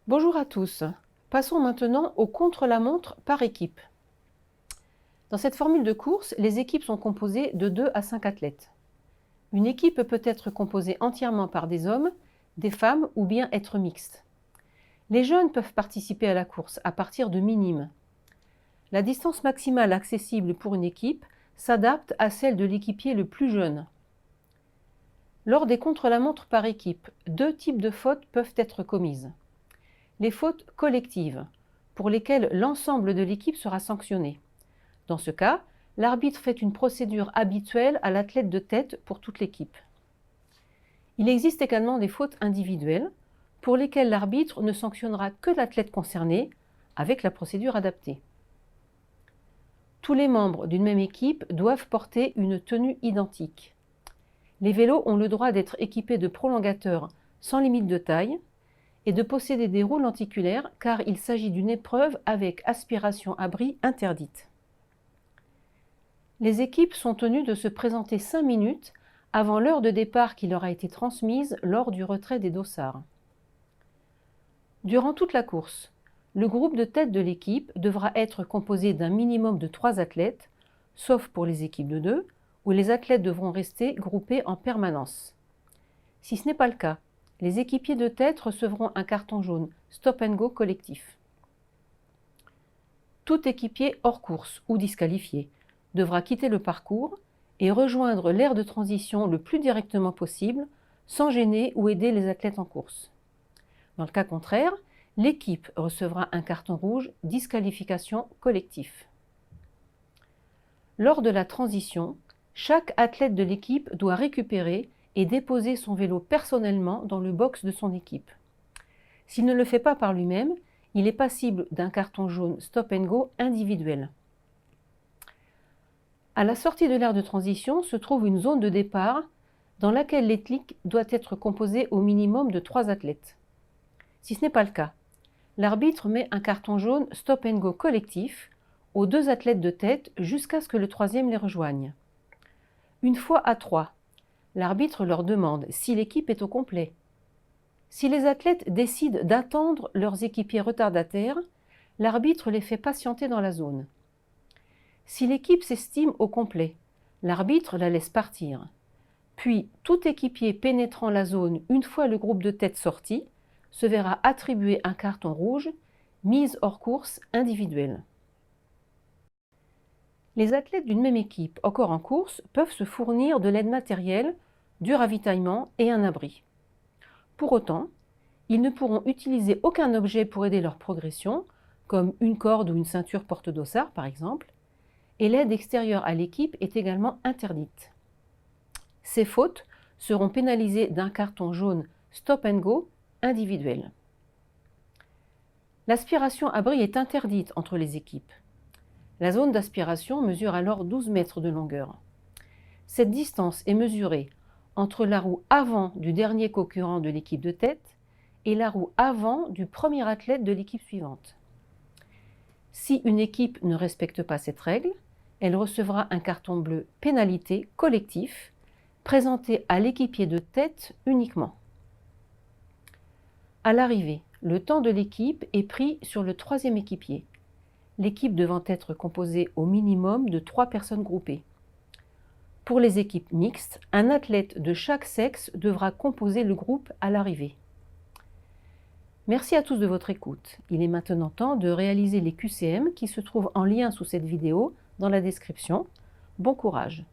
Bonjour à tous. Passons maintenant au contre-la-montre par équipe. Dans cette formule de course, les équipes sont composées de 2 à 5 athlètes. Une équipe peut être composée entièrement par des hommes, des femmes ou bien être mixte. Les jeunes peuvent participer à la course à partir de minimes. La distance maximale accessible pour une équipe s'adapte à celle de l'équipier le plus jeune. Lors des contre-la-montre par équipe, 2 types de fautes peuvent être commises. Les fautes collectives, pour lesquelles l'ensemble de l'équipe sera sanctionné. Dans ce cas, l'arbitre fait une procédure habituelle à l'athlète de tête pour toute l'équipe. Il existe également des fautes individuelles, pour lesquelles l'arbitre ne sanctionnera que l'athlète concerné, avec la procédure adaptée. Tous les membres d'une même équipe doivent porter une tenue identique. Les vélos ont le droit d'être équipés de prolongateurs sans limite de taille, et de posséder des roues lenticulaires car il s'agit d'une épreuve avec aspiration-abri interdite. Les équipes sont tenues de se présenter 5 minutes avant l'heure de départ qui leur a été transmise lors du retrait des dossards. Durant toute la course, le groupe de tête de l'équipe devra être composé d'un minimum de 3 athlètes, sauf pour les équipes de 2, où les athlètes devront rester groupés en permanence. Si ce n'est pas le cas, les équipiers de tête recevront un carton jaune Stop and Go collectif. Tout équipier hors course ou disqualifié devra quitter le parcours et rejoindre l'aire de transition le plus directement possible, sans gêner ou aider les athlètes en course. Dans le cas contraire, l'équipe recevra un carton rouge disqualification collectif. Lors de la transition, chaque athlète de l'équipe doit récupérer et déposer son vélo personnellement dans le box de son équipe. S'il ne le fait pas par lui-même, il est passible d'un carton jaune Stop and Go individuel. À la sortie de l'aire de transition se trouve une zone de départ dans laquelle l'équipe doit être composée au minimum de 3 athlètes. Si ce n'est pas le cas, l'arbitre met un carton jaune Stop and Go collectif aux 2 athlètes de tête jusqu'à ce que le 3e les rejoigne. Une fois à 3, l'arbitre leur demande si l'équipe est au complet. Si les athlètes décident d'attendre leurs équipiers retardataires, l'arbitre les fait patienter dans la zone. Si l'équipe s'estime au complet, l'arbitre la laisse partir. Puis, tout équipier pénétrant la zone une fois le groupe de tête sorti se verra attribuer un carton rouge, mise hors course individuelle. Les athlètes d'une même équipe, encore en course, peuvent se fournir de l'aide matérielle, du ravitaillement et un abri. Pour autant, ils ne pourront utiliser aucun objet pour aider leur progression, comme une corde ou une ceinture porte-dossard par exemple, et l'aide extérieure à l'équipe est également interdite. Ces fautes seront pénalisées d'un carton jaune Stop and Go individuel. L'aspiration abri est interdite entre les équipes. La zone d'aspiration mesure alors 12 mètres de longueur. Cette distance est mesurée entre la roue avant du dernier concurrent de l'équipe de tête et la roue avant du premier athlète de l'équipe suivante. Si une équipe ne respecte pas cette règle, elle recevra un carton bleu pénalité collectif présenté à l'équipier de tête uniquement. À l'arrivée, le temps de l'équipe est pris sur le 3e équipier, l'équipe devant être composée au minimum de 3 personnes groupées. Pour les équipes mixtes, un athlète de chaque sexe devra composer le groupe à l'arrivée. Merci à tous de votre écoute. Il est maintenant temps de réaliser les QCM qui se trouvent en lien sous cette vidéo dans la description. Bon courage!